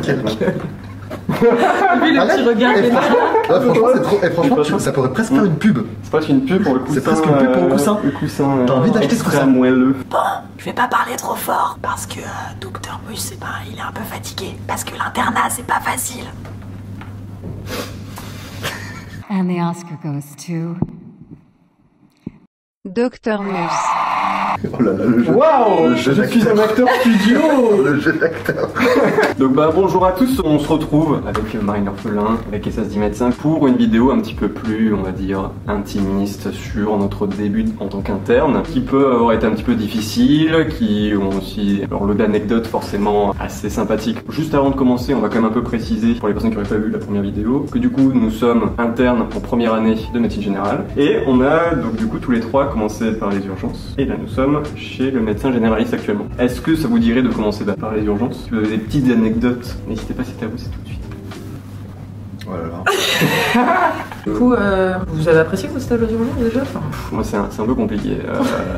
Quelle gueule. Lui, le petit regard. Franchement, ça pourrait presque faire une pub. C'est presque une pub pour le coussin. C'est presque une pub pour le coussin. Le coussin. T'as envie d'acheter ce coussin moelleux. Bon, je vais pas parler trop fort parce que Dr Mus, il est un peu fatigué. Parce que l'internat, c'est pas facile. And the Oscar goes to Dr Mus. Oh là là, le jeu. Waouh, je suis un acteur studio. Le jeu d'acteur. Donc bonjour à tous, on se retrouve avec Marine Orphelin, avec Essas 10 médecins pour une vidéo un petit peu plus, on va dire, intimiste sur notre début en tant qu'interne, qui peut avoir été un petit peu difficile, qui ont aussi leur lot d'anecdotes forcément assez sympathiques. Juste avant de commencer, on va quand même un peu préciser, pour les personnes qui n'auraient pas vu la première vidéo, que du coup nous sommes internes en première année de médecine générale, et on a donc du coup tous les trois commencé par les urgences, et là nous sommes chez le médecin généraliste actuellement. Est-ce que ça vous dirait de commencer par les urgences? Si vous avez des petites anecdotes, n'hésitez pas, c'est à vous, c'est tout de suite. Oh là là. Du coup, vous avez apprécié vos stages aux urgences déjà? Moi c'est un peu compliqué.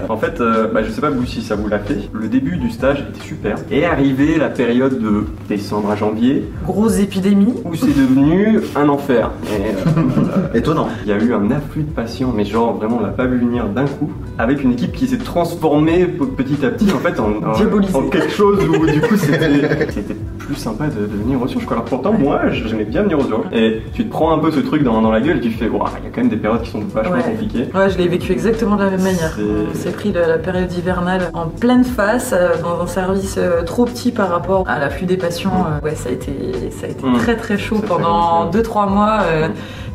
En fait, je sais pas vous si ça vous l'a fait. Le début du stage était super. Et arrivé la période de décembre à janvier. Grosse épidémie. Où c'est devenu un enfer. Et, étonnant. Il y a eu un afflux de patients, mais genre vraiment on l'a pas vu venir d'un coup. Avec une équipe qui s'est transformée petit à petit en fait en quelque chose où du coup c'était plus sympa de venir aux urgences. Alors pourtant moi j'aimais bien venir aux urgences. Et tu te prends un peu ce truc dans la gueule et tu fais waouh, il y a quand même des périodes qui sont vachement compliquées. Ouais, je l'ai vécu exactement de la même manière. On s'est pris la période hivernale en pleine face dans un service trop petit par rapport à l'afflux des patients. Ouais, ça a été très très chaud pendant 2-3 mois.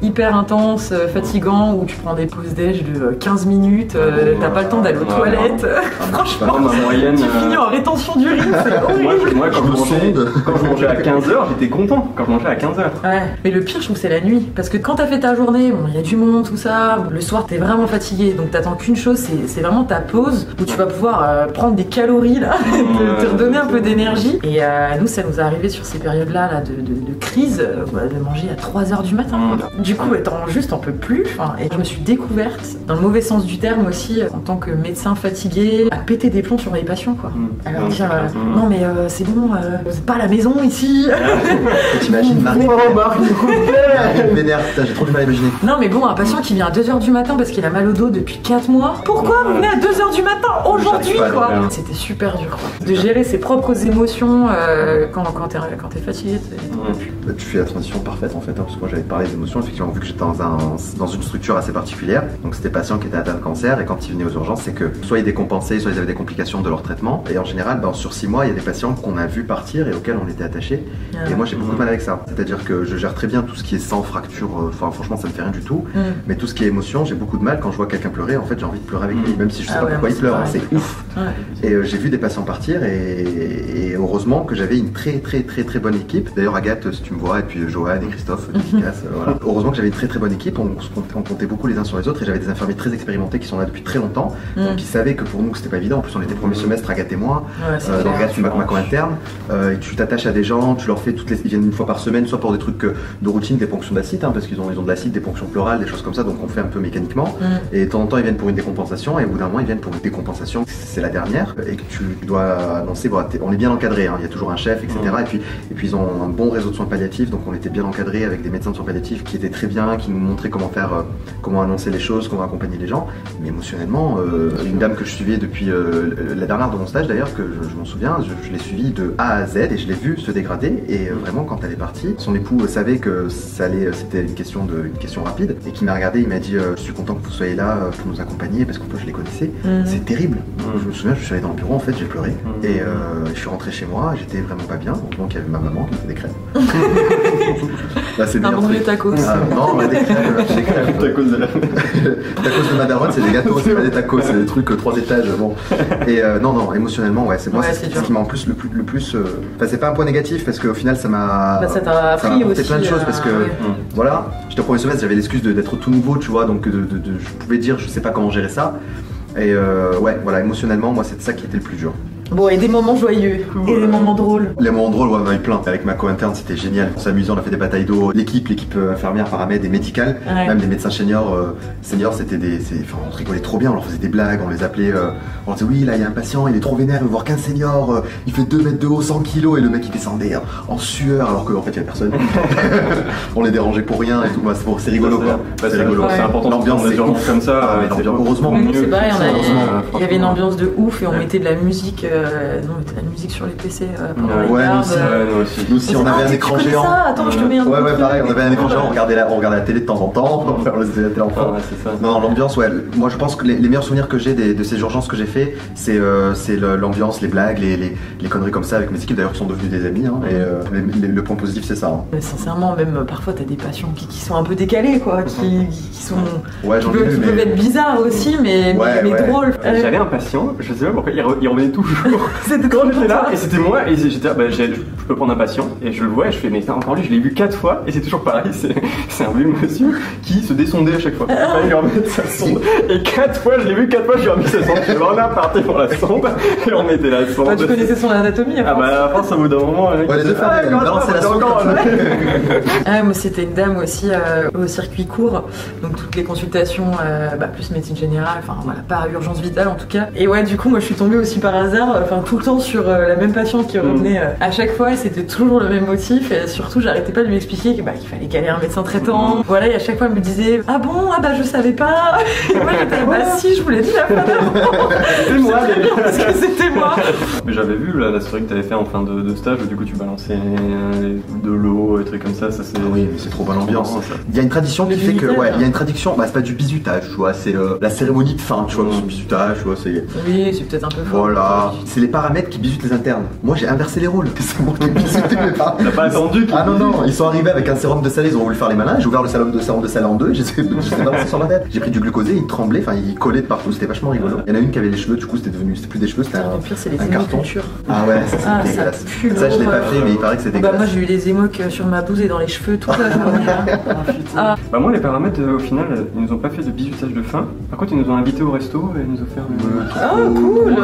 Hyper intense, fatigant, où tu prends des pauses déj de 15 minutes, t'as pas le temps d'aller aux toilettes. Franchement, ma moyenne, tu finis en rétention d'urine, c'est horrible. Moi quand je mangeais à 15h, j'étais content quand je mangeais à 15h. Ouais, mais le pire, je trouve, c'est la nuit. Parce que quand t'as fait ta journée, il y a du monde, tout ça, le soir, t'es vraiment fatigué. Donc t'attends qu'une chose, c'est vraiment ta pause où tu vas pouvoir prendre des calories, là, te redonner un peu d'énergie. Et nous, ça nous est arrivé sur ces périodes-là de crise, de manger à 3h du matin. Du coup, j'en peux plus. Et je me suis découverte, dans le mauvais sens du terme aussi, en tant que médecin fatigué, à péter des plombs sur mes patients, quoi. Alors dire, non mais c'est bon, vous êtes pas à la maison ici. T'imagines Marie vénère, j'ai trop du mal à imaginer. Non mais bon, un patient qui vient à 2h du matin parce qu'il a mal au dos depuis 4 mois. Pourquoi vous venez à 2h du matin aujourd'hui, quoi? C'était super dur, quoi. De gérer ses propres émotions quand t'es fatigué. Tu fais la transition parfaite en fait, parce que moi j'avais parlé d'émotions, effectivement, vu que j'étais dans une structure assez particulière. Donc c'était des patients qui étaient atteints de cancer, et quand ils venaient aux urgences, c'est que soit ils décompensaient, soit ils avaient des complications de leur traitement. Et en général, sur 6 mois, il y a des patients qu'on a vu partir et auxquels on était attachés. Et moi j'ai beaucoup de mal avec ça. C'est-à-dire que je gère très bien tout ce qui est sang, fracture, franchement ça me fait rien du tout. Mais tout ce qui est émotion, j'ai beaucoup de mal. Quand je vois quelqu'un pleurer, en fait j'ai envie de pleurer avec lui, même si je sais pas pourquoi il pleure, c'est ouf. Et j'ai vu des patients partir, et heureusement que j'avais une très bonne équipe. D'ailleurs Agathe, si tu me vois, et puis Johan et Christophe, efficace, voilà. Heureusement que j'avais une très bonne équipe, on comptait beaucoup les uns sur les autres, et j'avais des infirmiers très expérimentés qui sont là depuis très longtemps, donc ils savaient que pour nous c'était pas évident. En plus on était premier semestre, Agathe et moi, donc Agathe tu m'as comme interne, et tu t'attaches à des gens, tu leur fais ils viennent une fois par semaine, soit pour des trucs de routine, des ponctions d'acide, parce qu'ils ont de l'acide, des ponctions pleurales, des choses comme ça, donc on fait un peu mécaniquement, et de temps en temps ils viennent pour une décompensation, et au bout d'un moment ils viennent pour une décompensation, c'est la dernière, et que tu dois annoncer, on est bien encadré, il y a toujours un chef, etc. Et puis ils ont un bon réseau de soins palliatifs, donc on était bien encadré avec des médecins de soins palliatifs qui étaient très bien, qui nous montraient comment annoncer les choses, comment accompagner les gens. Mais émotionnellement, une dame que je suivais depuis la dernière de mon stage d'ailleurs, que je m'en souviens, je l'ai suivie de A à Z et je l'ai vue se dégrader, et vraiment quand elle est partie, son époux savait que c'était une question rapide, et qui m'a regardé, il m'a dit je suis content que vous soyez là pour nous accompagner, parce qu'en fait je les connaissais. C'est terrible. Je me souviens, je suis allé dans le bureau, en fait j'ai pleuré, et je suis rentré chez moi, j'étais vraiment pas bien, donc il y avait ma maman qui me fait des crêpes. Là, c'est un bon de tacos. Non, des crêpes. Tacos de Madaron, c'est des gâteaux, c'est pas des tacos, c'est des trucs 3 étages. Bon. Et non, émotionnellement, c'est moi, c'est ce qui m'a en plus le plus. Enfin, c'est pas un point négatif, parce qu'au final, ça m'a. Ça t'a appris aussi. Plein de choses, parce que voilà, j'étais au premier semestre, j'avais l'excuse d'être tout nouveau, tu vois, donc je pouvais dire, je sais pas comment gérer ça. Et voilà, émotionnellement, moi, c'est ça qui était le plus dur. Bon, et des moments joyeux, et des moments drôles. Les moments drôles, ouais, on en a eu plein. Avec ma co-interne, c'était génial. On s'amusait, on a fait des batailles d'eau. L'équipe infirmière, paramède et médicale, Ouais. même les médecins seniors, c'était enfin, on rigolait trop bien. On leur faisait des blagues, on les appelait. On disait oui, là il y a un patient, il est trop vénère, il veut voir qu'un senior, il fait 2 mètres de haut, 100 kilos, et le mec il descendait en sueur, alors qu'en fait il y avait personne. On les dérangeait pour rien et tout. Bah, c'est rigolo quoi. C'est rigolo. C'est important. L'ambiance, c'est c'est urgence ouf. comme ça. Ah, mais l'ambiance, heureusement. Nous, c'est pareil, Heureusement. il y avait une ambiance de ouf et on mettait de la musique, on mettait de la musique sur les PC pendant les Ouais, nous gardes. aussi. Nous aussi. Nous aussi, on avait un écran géant. Ça, attends, je te mets un Ouais, truc. pareil, on avait un écran géant, on regardait la télé de temps en temps, on laissait la télé en fond. Ouais, c'est ça. Non, l'ambiance, ouais. Moi, je pense que les meilleurs souvenirs que j'ai de ces urgences que j'ai fait, c'est l'ambiance, les blagues, les conneries comme ça avec mes équipes d'ailleurs qui sont devenus des amis. Hein, et le point positif, c'est ça. Hein. Mais sincèrement, même parfois t'as des patients qui sont un peu décalés, quoi, qui sont. Ouais, qui j'en ai peuvent, vu, qui peuvent mais. être bizarres aussi, mais Ouais. drôles. J'avais un patient, je sais pas pourquoi, il revenait toujours. C'était Quand trop j'étais là, content. et c'était moi, et j'étais bah, je peux prendre un patient, et je le vois, et je fais, mais encore lui, je l'ai vu 4 fois, et c'est toujours pareil, c'est un vieux monsieur qui se descendait à chaque fois. Il fallait lui remettre sa sonde. Et 4 fois, je l'ai vu 4 fois, je lui ai remis sa sonde. Je vraiment parti pour la sonde, et on mettait la sonde. Bah, tu connaissais son anatomie, Ah bah, à la fin, ça au bout d'un moment, Ouais, les deux fermés, quand balancer la sonde encore. comme ça. Ah, moi, c'était une dame aussi au circuit court, donc toutes les consultations, plus médecine générale, enfin voilà, pas urgence vitale en tout cas. Et ouais, du coup, moi je suis tombée aussi par hasard, tout le temps sur la même patiente qui revenait à chaque fois, et c'était toujours le même motif, et surtout, j'arrêtais pas de lui expliquer qu'il fallait caler un médecin traitant. Voilà, et à chaque fois, elle me disait ah bon, je savais pas. Et moi j'étais si, je vous l'ai dit la fois d'avant. C'était moi, Parce que c'était moi. Mais j'avais vu la story que t'avais fait en fin de stage où du coup tu balançais de l'eau, des trucs comme ça c'est... Ah oui, mais c'est trop bonne ambiance. Ça. Il y a une tradition Le qui fait que, bisutage, ouais, il y a une tradition, c'est pas du bisutage, tu vois, c'est la cérémonie de fin, tu vois, le bisutage, tu vois, c'est. Oui, c'est peut-être un peu fort. Voilà, c'est les paramètres qui bisutent les internes. Moi j'ai inversé les rôles, c'est moi qui bisutais mes paramètres. T'as pas attendu Ah non, ils sont arrivés avec un sérum de sel, ils ont voulu faire les malins, j'ai ouvert le sérum de sel en deux, j'étais balancé sur la tête. J'ai pris du glucosé, il tremblait, il collait de partout, c'était vachement rigolo. Il y en a une qui avait les cheveux, du coup c'était plus des cheveux, c'était Le pire, c'est les un carton. hémocutures. Ah ouais, ça Ah, c'est ça dégueulasse. pue Ça je l'ai pas l'horreur. fait, mais il paraît que c'est Moi dégueulasse. j'ai eu les émocs sur ma blouse et dans les cheveux toute la journée. Ah, Bah moi les paramètres au final ils nous ont pas fait de bisutage de fin. Par contre ils nous ont invités au resto et ils nous ont offert cool.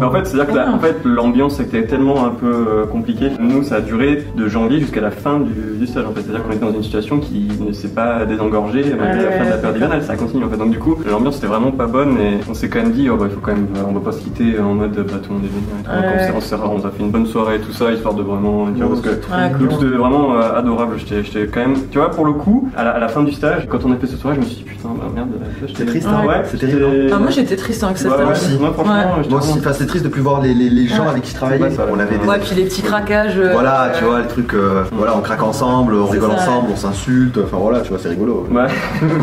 Mais en fait c'est à dire que en fait l'ambiance était tellement un peu compliquée. Nous ça a duré de janvier jusqu'à la fin du stage en fait. C'est-à-dire qu'on était dans une situation qui ne s'est pas désengorgée malgré la fin de la période hivernale, ça continue en fait. Donc du coup l'ambiance était vraiment pas bonne et on s'est quand même dit il faut quand même on va pas se quitter en mode tout le monde est génial. Donc on a fait une bonne soirée et tout ça histoire de vraiment dire parce que cool. c'était vraiment adorable. J'étais quand même tu vois pour le coup à la fin du stage quand on a fait cette soirée je me suis dit putain merde C'était triste, hein. ouais C'est terrible. Ah, moi j'étais triste avec cette Ouais, dame. aussi. moi franchement j'étais Moi aussi, vraiment- enfin, c'est triste de plus voir les gens avec qui je travaillais. C'est pas ça, On avait des. Ouais, puis les petits craquages. Voilà, tu vois, les trucs, voilà, on craque ensemble, on C'est rigole ça. ensemble, on s'insulte, enfin voilà, tu vois, c'est rigolo. Ouais.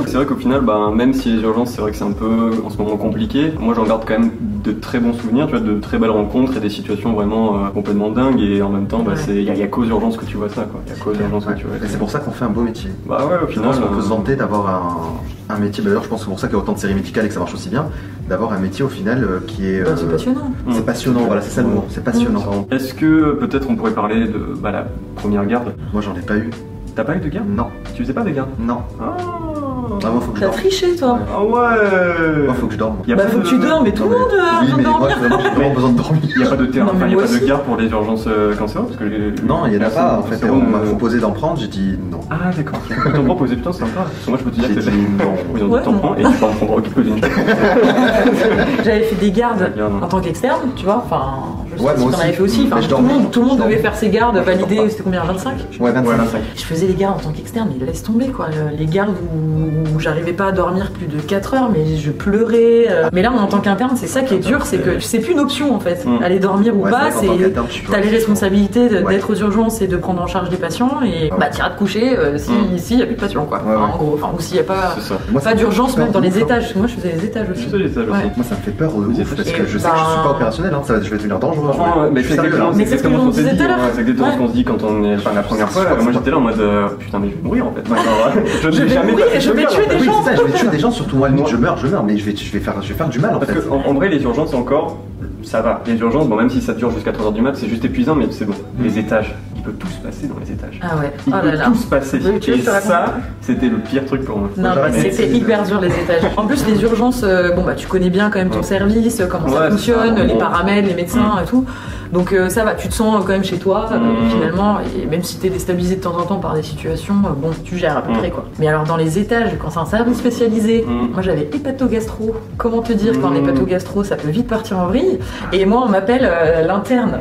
C'est vrai qu'au final, même si les urgences, c'est vrai que c'est un peu en ce moment compliqué, moi j'en garde quand même de très bons souvenirs, tu vois, de très belles rencontres et des situations vraiment complètement dingues et en même temps, il y a qu'aux urgences que tu vois ça, quoi. Il y a qu'aux urgences que tu vois Et c'est pour ça qu'on fait un beau métier. Bah ouais, au Je final. pense qu'on peut se vanter d'avoir un métier, d'ailleurs je pense que c'est pour ça qu'il y a autant de séries médicales et que ça marche aussi bien, d'avoir un métier au final qui est. C'est passionnant. C'est passionnant, voilà, c'est ça le mot, c'est passionnant. Est-ce que peut-être on pourrait parler de la première garde? Moi j'en ai pas eu. T'as pas eu de garde? Non, Tu faisais pas de garde? non. Ah Ah, moi faut que je T'as dorme. triché toi. Ah ouais. Moi faut que je dorme. Y a Bah pas faut de- que tu dormes, mais tout le monde a Oui, besoin mais de moi dormir. vraiment, j'ai vraiment besoin de dormir. Il n'y a pas de terrain, Non, mais il n'y a moi pas de aussi. garde pour les urgences cancéreuses parce que Non, il y en a pas en fait, et on m'a proposé d'en prendre, j'ai dit non. Ah d'accord. T'en proposé putain c'est sympa. Parce que moi je peux te dire J'ai que dit non. ils ont Ouais, dit t'en non. prends et tu vas en prendre aucune d'une. J'avais fait des gardes Garde. en tant qu'externe, tu vois. Enfin, je sais Ouais, si moi t'en aussi. avais fait aussi. Enfin, Mais je tout le dormais. monde, tout le monde Je devait dormais. faire ses gardes Moi, je dors validées. pas. C'était combien, 25? Ouais, 25. Ouais, 25. Je faisais les gardes en tant qu'externe, mais laisse tomber quoi. Les gardes où j'arrivais pas à dormir plus de 4 heures, mais je pleurais. Mais là, en tant qu'interne, c'est ça qui est dur, c'est que c'est plus une option en fait. Mm. Aller dormir ou Ouais, pas, c'est vrai qu'en tant c'est. qu'interne, tu T'as les vois, responsabilités Ouais. d'être aux urgences et de prendre en charge les patients et Ouais. bah t'iras te coucher s'il y a plus de patients quoi. Ouais, ouais. En gros, enfin ou s'il y a pas C'est ça. Moi, ça pas me fait d'urgence peur même dans de les ouf, hein. étages. Parce que moi je faisais les étages aussi. Je sais les étages aussi. Ouais. Moi ça me fait peur de Les ouf parce étages. que je sais que je suis pas opérationnel, hein. Ça, je vais devenir dangereux. Franchement, mais Je c'est suis sérieux, exactement, hein. Mais c'est ce que ce on qu'on s'est disait dit. tout à l'heure. C'est exactement ce Ouais. qu'on se dit quand on est. Enfin, la première fois, moi j'étais là en mode putain, mais je vais mourir en fait. Je Je n'ai vais jamais mourir passé et je ce vais gars, tuer en fait. des Oui, gens. c'est ça, je vais tuer des gens, surtout moi, limite je meurs, mais je vais faire du mal en Parce fait. que en vrai, les urgences encore. ça va. Les urgences, bon, même si ça dure jusqu'à 3h du mat, c'est juste épuisant, mais c'est bon. Les étages, il peut tout se passer dans les étages. Ah ouais, Il peut tout se passer. Oui, tu veux Et que je te raconte ça, c'était le pire truc pour moi. Non, mais c'était hyper dur les étages. En plus, les urgences, bon bah tu connais bien quand même ton service, comment ça fonctionne, les paramètres, les médecins et tout. Donc ça va, tu te sens quand même chez toi finalement, et même si t'es déstabilisé de temps en temps par des situations, bon, tu gères à peu près quoi. Mais alors dans les étages, quand c'est un service spécialisé, moi j'avais hépatogastro. Comment te dire qu'en hépatogastro, ça peut vite partir en vrille. Et moi on m'appelle l'interne.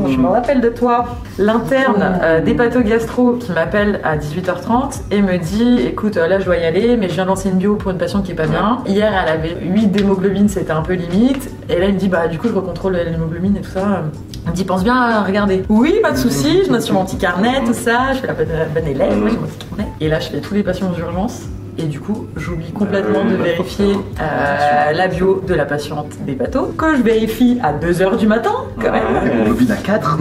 Je me rappelle de toi. L'interne d'hépatogastro qui m'appelle à 18h30 et me dit écoute, là je dois y aller, mais je viens de lancer une bio pour une patiente qui est pas bien. Hier elle avait 8 d'hémoglobine, c'était un peu limite. Et là il me dit bah du coup je recontrôle l'hémoglobine et tout ça. Il me dit pense bien à regarder. Oui, pas de soucis, je note sur mon petit carnet, tout ça, je fais la bonne élève, moi j'ai mon petit carnet. Et là je fais tous les patients d'urgence. Et du coup, j'oublie complètement de vérifier la bio de la patiente d'hépato, que je vérifie à 2h du matin, quand même. Hémoglobine à 4.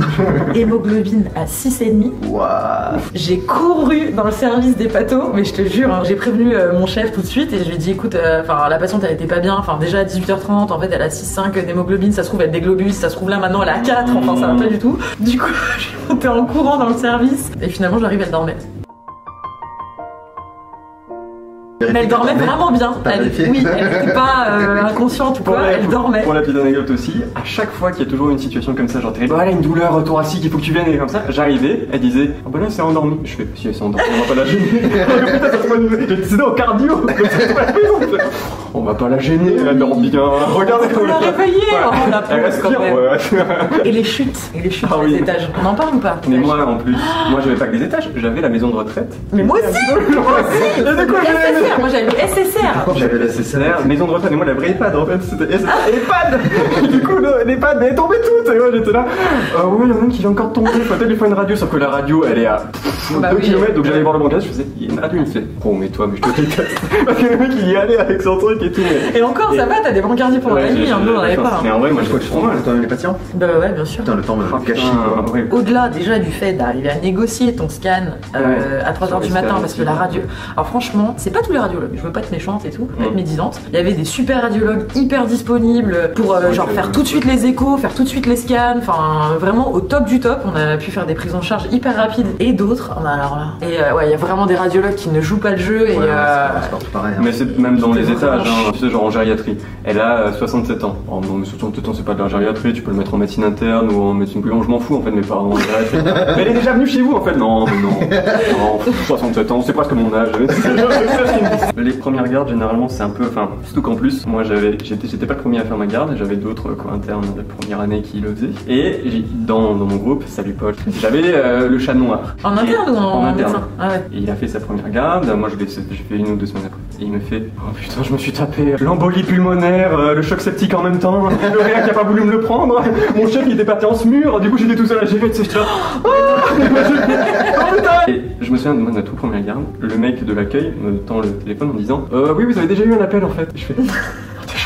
Hémoglobine à 6,5. Waouh. J'ai couru dans le service d'hépato, mais je te jure, hein, j'ai prévenu mon chef tout de suite et je lui ai dit écoute, la patiente elle était pas bien, déjà à 18h30, en fait elle a 6,5 d'hémoglobine, ça se trouve elle déglobule, ça se trouve là maintenant elle a 4, enfin ça va pas du tout. Du coup, je suis montée en courant dans le service et finalement j'arrive, elle dormait. Mais elle dormait vraiment bien. Elle n'était pas inconsciente ou quoi, elle dormait. Pour la petite anecdote aussi, à chaque fois qu'il y a toujours une situation comme ça, genre terrible, elle a une douleur thoracique, il faut que tu viennes, et comme ça, j'arrivais, elle disait oh bah là c'est endormi. Je fais si elle s'est endormie, on va pas la gêner. J'étais au cardio. On va pas la gêner, elle dort bien. Regardez on l'a réveillée, on l'a elle respire, Et les chutes dans les étages, on en parle ou pas? Mais moi en plus, moi j'avais pas que des étages, j'avais la maison de retraite. Mais moi aussi. Moi j'avais le SSR. J'avais le SSR, maison de retraite, et moi la vraie EHPAD en fait, c'était EHPAD. Du coup l'EHPAD elle est tombée toute, et moi j'étais là, ouais il y en a une qui vient encore de tomber, faut peut-être lui faire une radio, sauf que la radio elle est à 2 km, donc j'allais voir le bancage, je faisais, il y a une radio, il me fait, oh mais toi, mais je te déteste. Parce que le mec il y allait avec son truc et tout. Et encore ça va, t'as des brancardiers pour la nuit, nous on avait pas. Mais en vrai moi je crois que je prends mal. Le temps les patients. Bah ouais bien sûr. Putain le temps gâchis. Au-delà déjà du fait d'arriver à négocier ton scan à 3h du matin parce que la radio... Alors franchement, c'est pas tous les radiologues, je veux pas être méchante et tout, pas être médisante. Il y avait des super radiologues hyper disponibles pour genre faire tout de suite les échos, faire tout de suite les scans, enfin vraiment au top du top. On a pu faire des prises en charge hyper rapides et d'autres, alors là. Et ouais, il y a vraiment des radiologues qui ne jouent pas le jeu et c'est partout pareil. Mais c'est même dans les étages, tu sais, genre en gériatrie. Elle a 67 ans. Oh non, mais 67 ans, c'est pas de la gériatrie, tu peux le mettre en médecine interne ou en médecine plus longue, je m'en fous en fait, mes parents. Mais elle est déjà venue chez vous en fait. Non, mais non. Non, 67 ans, c'est presque mon âge. Les premières gardes, généralement, c'est un peu. Enfin, surtout qu'en plus, moi j'étais pas le premier à faire ma garde, j'avais d'autres co-internes de première année qui le faisaient. Et dans mon groupe, salut Paul, j'avais le chat noir. En interne ou en interne. Ah ouais. Et il a fait sa première garde, moi j'ai fait 1 ou 2 semaines après. Et il me fait oh putain, je me suis tapé l'embolie pulmonaire, le choc septique en même temps, le réa qui a pas voulu me le prendre, mon chef il était parti en smur, du coup j'étais tout seul à gérer, tu sais, j'étais là. Et je me souviens de ma toute première garde, le mec de l'accueil me tend le téléphone en me disant oui vous avez déjà eu un appel en fait. Je fais déjà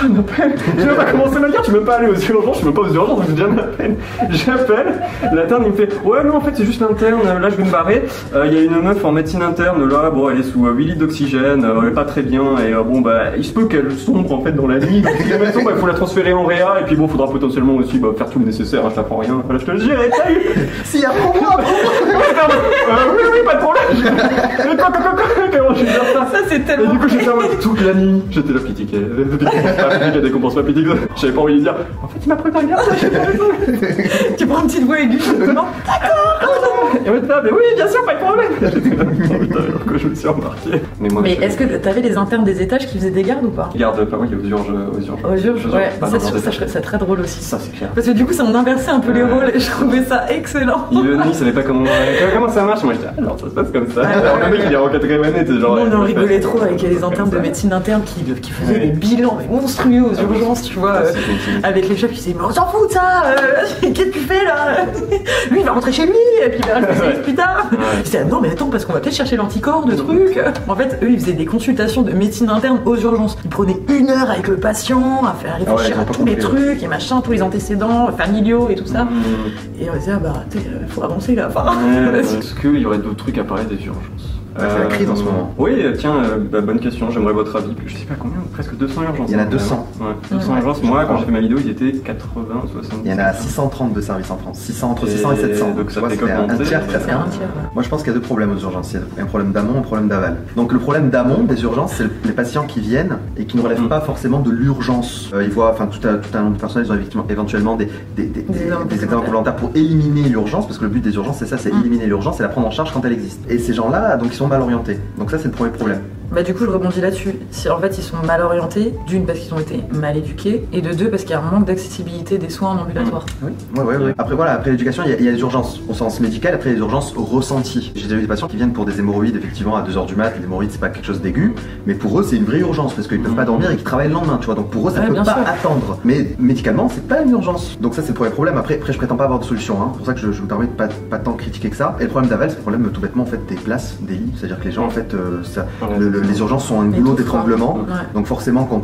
un appel? Tu veux pas commencer ma garde, tu veux pas aller aux urgences, je suis même pas aux urgences, donc j'ai déjà un appel. J'appelle, l'interne il me fait ouais non en fait c'est juste l'interne, là je vais me barrer, il y a une meuf en médecine interne là, bon elle est sous 8 litres d'oxygène, elle est pas très bien et bon bah il se peut qu'elle sombre en fait dans la nuit, donc si elle sombre il faut la transférer en réa et puis bon faudra potentiellement aussi faire tout le nécessaire, je t'apprends rien, voilà je te le dirai, t'as eu. Si apprends-moi. Oui pas de problème. Mais quoi comment je vais faire ça? Ça c'est tellement. Et du coup j'étais là toute la nuit, j'étais là pitié, elle décompense pas pitié, j'avais pas envie de dire en fait il m'a pris par garde, j'ai pas raison. Tu prends une petite voix aiguë justement. D'accord. Et moi j'étais là mais oui bien sûr pas de problème. Pourquoi je me suis embarqué. Mais est-ce que t'avais des internes des étages qui faisaient des gardes ou pas? Garde pas, oui aux urgences. Aux urgences, ouais, ça je trouve ça très drôle aussi. Ça c'est clair. Parce que du coup ça on inversait un peu les rôles et je trouvais ça excellent. Il savait pas comment ça marche, moi j'étais alors ça se passe comme ça. Alors le mec il est en 4ème année, t'es genre. On en rigolait trop avec les internes de médecine interne qui faisaient des bilans monstrueux aux urgences, tu vois, avec les chefs qui disaient mais on s'en fout de ça, qu'est-ce que tu fais là? Lui il va rentrer chez lui et puis il va rester plus tard. Ils disaient non mais attends parce qu'on va peut-être chercher l'anticorps de trucs. En fait eux ils faisaient des consultations de médecine interne aux urgences. Ils prenaient 1 heure avec le patient à faire réfléchir à tous les trucs et machin, tous les antécédents familiaux et tout ça. Et on disait ah bah faut avancer là. Enfin, est-ce qu'il y aurait d'autres trucs à parler des urgences? C'est la crise en ce moment. Oui, tiens, bonne question, j'aimerais votre avis. Je sais pas combien, presque 200 urgences. Il y en a 200. Ouais, 200 urgences. Moi, quand j'ai fait ma vidéo, ils étaient 80, 70. Il y en a 630 de services en France. Entre 600 et 700. Donc ça fait un tiers presque. C'est un tiers. Moi je pense qu'il y a deux problèmes aux urgences. Il y a un problème d'amont et un problème d'aval. Donc le problème d'amont des urgences, c'est les patients qui viennent et qui ne relèvent pas forcément de l'urgence. Ils voient, tout un nombre de personnels, ils ont éventuellement des examens complémentaires pour éliminer l'urgence, parce que le but des urgences c'est ça, c'est éliminer l'urgence et la prendre en charge quand elle existe. Et ces gens-là, donc ils sont mal orientés. Donc ça c'est le premier problème. Bah du coup je rebondis là-dessus. En fait ils sont mal orientés, d'une parce qu'ils ont été mal éduqués, et de deux parce qu'il y a un manque d'accessibilité des soins en ambulatoire. Oui. Après voilà, après l'éducation il y a les urgences au sens médical, après les urgences au ressenti. J'ai déjà eu des patients qui viennent pour des hémorroïdes effectivement à 2h du mat. Les hémorroïdes c'est pas quelque chose d'aigu, mais pour eux c'est une vraie urgence parce qu'ils peuvent pas dormir et qu'ils travaillent le lendemain, tu vois. Donc pour eux ça peut pas attendre. Mais médicalement c'est pas une urgence. Donc ça c'est le premier problème. Après je prétends pas avoir de solution. C'est pour ça que je me permets de pas tant critiquer que ça. Et le problème d'aval c'est le problème tout bêtement en fait des places, des lits. C'est-à-dire que les gens en fait les urgences sont un goulot d'étranglement. Donc forcément quand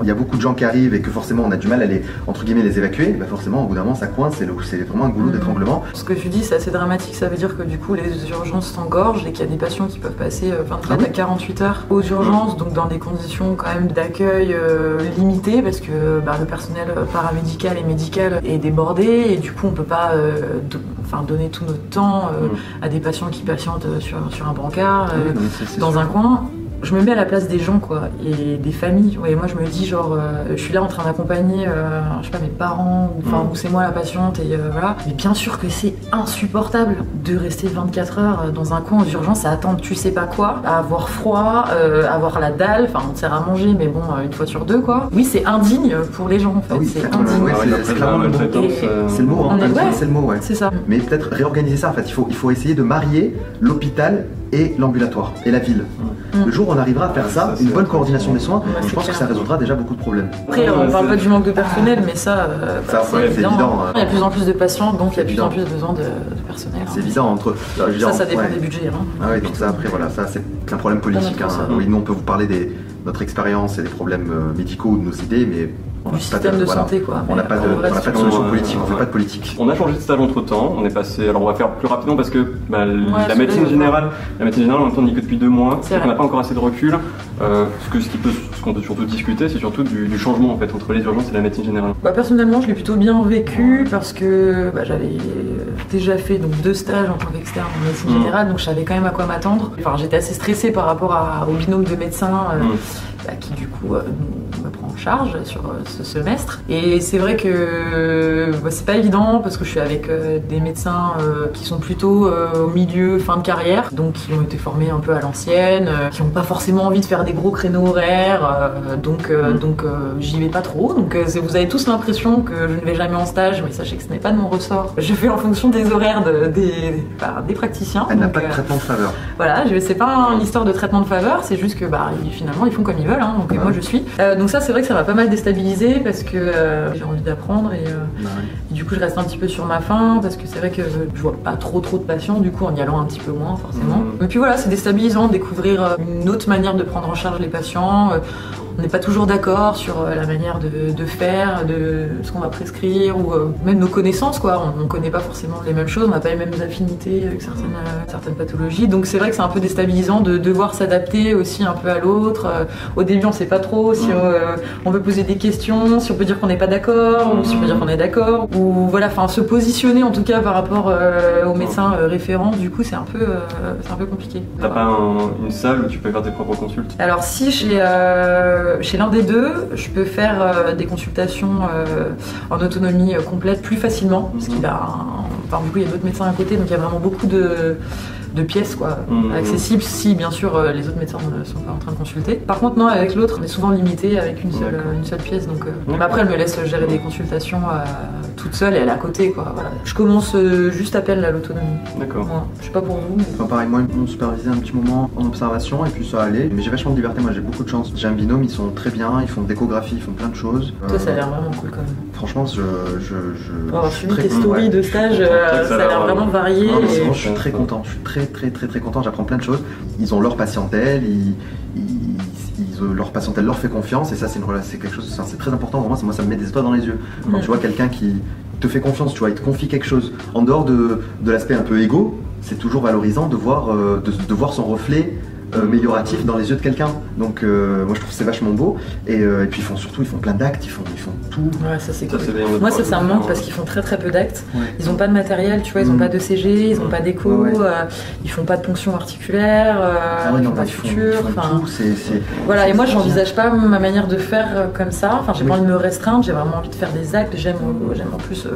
il y a beaucoup de gens qui arrivent et que forcément on a du mal à les, entre guillemets, les évacuer, bah forcément au bout d'un moment ça coince, c'est vraiment un goulot d'étranglement. Ce que tu dis c'est assez dramatique, ça veut dire que du coup les urgences s'engorgent et qu'il y a des patients qui peuvent passer 24 à 48 heures aux urgences, donc dans des conditions quand même d'accueil limitées parce que le personnel paramédical et médical est débordé et du coup on peut pas donner tout notre temps à des patients qui patientent sur un brancard dans un coin. Je me mets à la place des gens quoi, et des familles. Et moi je me dis genre, je suis là en train d'accompagner, je sais pas, mes parents, ou c'est moi la patiente, et voilà. Mais bien sûr que c'est insupportable de rester 24 heures dans un coin aux urgences à attendre tu sais pas quoi, à avoir froid, avoir la dalle, on te sert à manger, mais bon, une fois sur deux quoi. Oui, c'est indigne pour les gens en fait, c'est indigne. C'est clairement le mot. C'est le mot, c'est le mot, ouais. C'est ça. Mais peut-être réorganiser ça en fait, il faut essayer de marier l'hôpital et l'ambulatoire et la ville. Le jour où on arrivera à faire ça, une bonne coordination des soins, je pense que ça résoudra déjà beaucoup de problèmes. Après, on parle pas du manque de personnel, mais ça c'est évident. Hein. Il y a de plus en plus de patients, donc il y a de plus en plus besoin de personnel. C'est évident entre. Ça dépend des budgets. Ah oui, donc ça après voilà, ça c'est un problème politique. Oui, nous on peut vous parler de notre expérience et des problèmes médicaux ou de nos idées, mais du système de santé quoi. On n'a pas de solution politique, on fait pas de politique. On a changé de stage entre temps, on est passé, alors on va faire plus rapidement parce que la médecine générale en même temps on n'y est que depuis 2 mois, on n'a pas encore assez de recul. Ce qu'on peut surtout discuter, c'est surtout du changement en fait entre les urgences et la médecine générale. Personnellement je l'ai plutôt bien vécu parce que j'avais déjà fait donc 2 stages en tant qu'externe en médecine générale, donc je savais quand même à quoi m'attendre. J'étais assez stressée par rapport au binôme de médecins qui du coup me prend en charge sur ce semestre. Et c'est vrai que c'est pas évident parce que je suis avec des médecins qui sont plutôt au milieu, fin de carrière, donc qui ont été formés un peu à l'ancienne, qui n'ont pas forcément envie de faire des gros créneaux horaires, donc j'y vais pas trop. Donc vous avez tous l'impression que je ne vais jamais en stage, mais sachez que ce n'est pas de mon ressort. Je fais en fonction des horaires des praticiens. Elle n'a pas de traitement de faveur. Voilà, c'est pas une histoire de traitement de faveur, c'est juste que finalement ils font comme ils veulent, donc moi je suis. Donc ça c'est vrai que ça m'a pas mal déstabilisée parce que j'ai envie d'apprendre et du coup je reste un petit peu sur ma faim parce que c'est vrai que je vois pas trop de patients du coup en y allant un petit peu moins forcément. Et puis voilà, c'est déstabilisant de découvrir une autre manière de prendre en charge les patients. On n'est pas toujours d'accord sur la manière de faire, de ce qu'on va prescrire ou même nos connaissances quoi. On connaît pas forcément les mêmes choses, on n'a pas les mêmes affinités avec certaines pathologies. Donc c'est vrai que c'est un peu déstabilisant de devoir s'adapter aussi un peu à l'autre. Au début on sait pas trop si on veut poser des questions, si on peut dire qu'on n'est pas d'accord ou si on peut dire qu'on est d'accord. Ou voilà, se positionner en tout cas par rapport aux médecins référents, du coup c'est un peu compliqué. T'as pas une salle où tu peux faire tes propres consultes? Alors si chez l'un des deux, je peux faire des consultations en autonomie complète plus facilement, parce qu'il a du coup il y a d'autres médecins à côté, donc il y a vraiment beaucoup de pièces accessibles si bien sûr les autres médecins ne sont pas en train de consulter. Par contre non, avec l'autre on est souvent limité avec une seule pièce, donc après elle me laisse gérer des consultations toute seule et elle est à côté quoi. Voilà. Je commence juste à peine l'autonomie. D'accord. Je sais pas pour vous. Mais... pareil, moi ils m'ont supervisé un petit moment en observation et puis ça allait, mais j'ai vachement de liberté, moi j'ai beaucoup de chance. J'ai un binôme, ils sont très bien, ils font de l'échographie, ils font plein de choses. Toi ça a l'air vraiment cool quand même. Franchement je suis suivi tes stories de stage, ça a l'air vraiment varié. Je suis très content, je suis très content, j'apprends plein de choses. Ils ont leur patientèle, leur patientèle leur fait confiance et ça c'est quelque chose, c'est très important pour moi, ça me met des étoiles dans les yeux. Quand tu vois quelqu'un qui te fait confiance, tu vois, il te confie quelque chose en dehors de l'aspect un peu égo, c'est toujours valorisant de voir, de voir son reflet amélioratif dans les yeux de quelqu'un. Donc moi je trouve que c'est vachement beau. Et puis ils font plein d'actes, ils font tout. Ouais, ça c'est cool. c'est bien, Moi ça me manque parce qu'ils font très très peu d'actes. Ouais. Ils ont pas de matériel, tu vois, ils ont pas de CG, ils ont pas d'écho, Ouais. ils font pas de ponction articulaire, ils font pas de suture. tout, c'est... Voilà, et moi j'envisage pas ma manière de faire comme ça. Enfin, j'ai pas envie de me restreindre, j'ai vraiment envie de faire des actes. J'aime en plus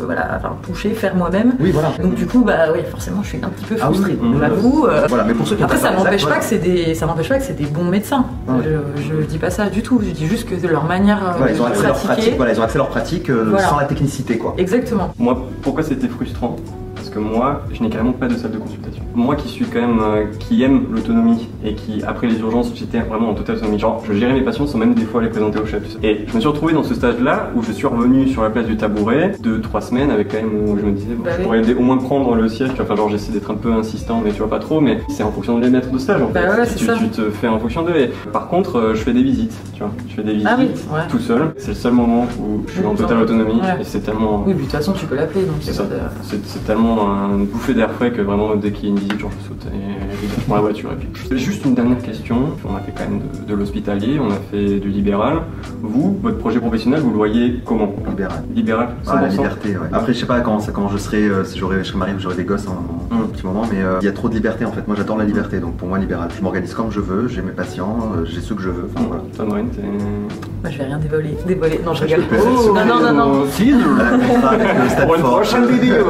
toucher, faire moi-même. Oui, voilà. Donc du coup, bah oui, forcément, je suis un petit peu Ah oui, frustrée. oui. J'avoue. Voilà, mais pour ceux qui Après, ont ça pas n'empêche fait pas que c'est des bons médecins. Ah ouais. Je dis pas ça du tout. Je dis juste que leur manière Voilà, ils ont de accès à leur pratique, pratiquer. voilà, ils ont accès à leur pratique Voilà. sans la technicité, quoi. Exactement. Moi, pourquoi c'était frustrant? Parce que moi, je n'ai carrément pas de salle de consultation. Moi qui suis quand même, qui aime l'autonomie et qui, après les urgences, j'étais vraiment en totale autonomie. Genre, je gérais mes patients sans même des fois les présenter au chef. Et je me suis retrouvé dans ce stage-là où je suis revenu sur la place du tabouret 2-3 semaines avec quand même, où je me disais, bon, Bah je oui. pourrais au moins prendre le siège. Enfin, genre, j'essaie d'être un peu insistant, mais tu vois pas trop. Mais c'est en fonction des maîtres de stage en fait. Bah ouais, c'est ça. Tu te fais en fonction d'eux. Et par contre, je fais des visites, tu vois. Je fais des visites Ah oui, ouais. tout seul. C'est le seul moment où je suis en Oui, totale autonomie. ouais. Et c'est tellement. Oui, puis de toute façon, tu peux l'appeler. Donc C'est ça. C'est tellement un bouffée d'air frais que vraiment dès qu'il y a une visite, genre je saute et je prends la voiture. Et puis juste une dernière question. On a fait quand même de l'hospitalier, on a fait du libéral. Vous, votre projet professionnel, vous le voyez comment? Libéral. Libéral, 100%. Ah, la liberté, ouais. Après, je sais pas comment je serai, si je serai marié ou j'aurai des gosses en un petit moment, mais il y a trop de liberté en fait. Moi, j'adore la liberté, donc pour moi, libéral. Je m'organise comme je veux, j'ai mes patients, j'ai ceux que je veux. Enfin, voilà. Toi, Marine, t'es. Moi, je vais rien dévoiler. Non, je rigole. Oh, Non. Le stade Pour une fort. prochaine vidéo.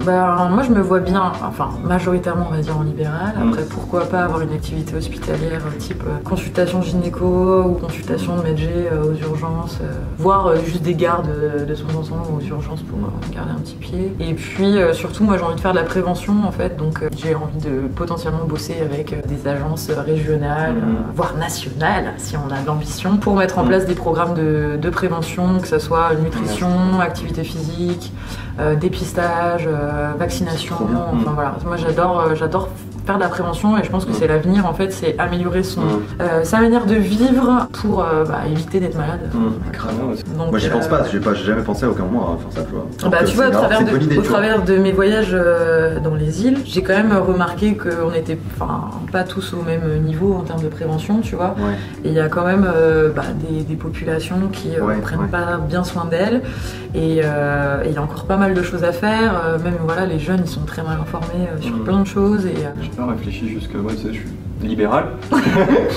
Bah, moi, je me vois bien, enfin, majoritairement, on va dire en libéral. Mm. Après, pourquoi pas avoir une activité hospitalière type consultation gynéco ou consultation de médecin aux urgences, voire juste des gardes de temps en temps aux urgences pour garder un petit pied. Et puis, surtout, moi, j'ai envie de faire de la prévention, en fait. Donc, j'ai envie de potentiellement bosser avec des agences régionales, voire nationales, si on a de l'ambition, pour mettre en place des programmes de prévention, que ce soit nutrition, activité physique, dépistage, vaccination. Trop bien. Enfin voilà, moi j'adore faire de la prévention et je pense que c'est l'avenir en fait, c'est améliorer sa manière de vivre pour éviter d'être malade. Donc, Moi, j'y pense pas, j'ai jamais pensé à aucun moment à faire ça, tu vois. Bah, Donc, tu vois, c'est marrant, c'est une bonne idée, au tu vois. travers de mes voyages dans les îles, j'ai quand même remarqué qu'on n'était pas tous au même niveau en termes de prévention, tu vois. Ouais. Et il y a quand même des populations qui prennent pas bien soin d'elles. Et il y a encore pas mal de choses à faire. Même voilà, les jeunes, ils sont très mal informés sur plein de choses. Et, J'ai pas réfléchi jusque. Ouais, tu sais, je suis libéral.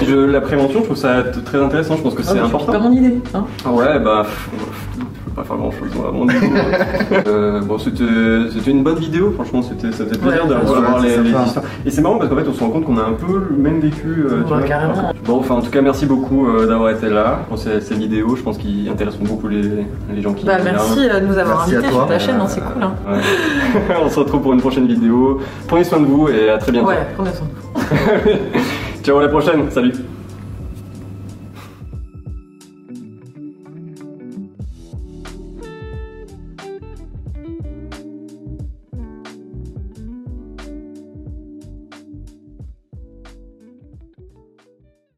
La prévention, je trouve ça très intéressant. Je pense que c'est c'est important. pas mon idée. Hein. Ouais, bah. Je peux pas faire grand chose à mon niveau. Bon, c'était une bonne vidéo, franchement, ça faisait plaisir d'avoir les histoires. Et c'est marrant parce qu'en fait, on se rend compte qu'on a un peu le même vécu. Tu vois. Carrément. Bon, enfin, en tout cas, merci beaucoup d'avoir été là pour ces vidéos. Je pense qu'ils intéresseront beaucoup les gens qui regardent. Merci de nous avoir Merci à invités toi. sur ta chaîne, c'est cool. Hein. Ouais. On se retrouve pour une prochaine vidéo. Prenez soin de vous et à très bientôt. Ouais, prenez soin de vous. Ciao, à la prochaine. Salut.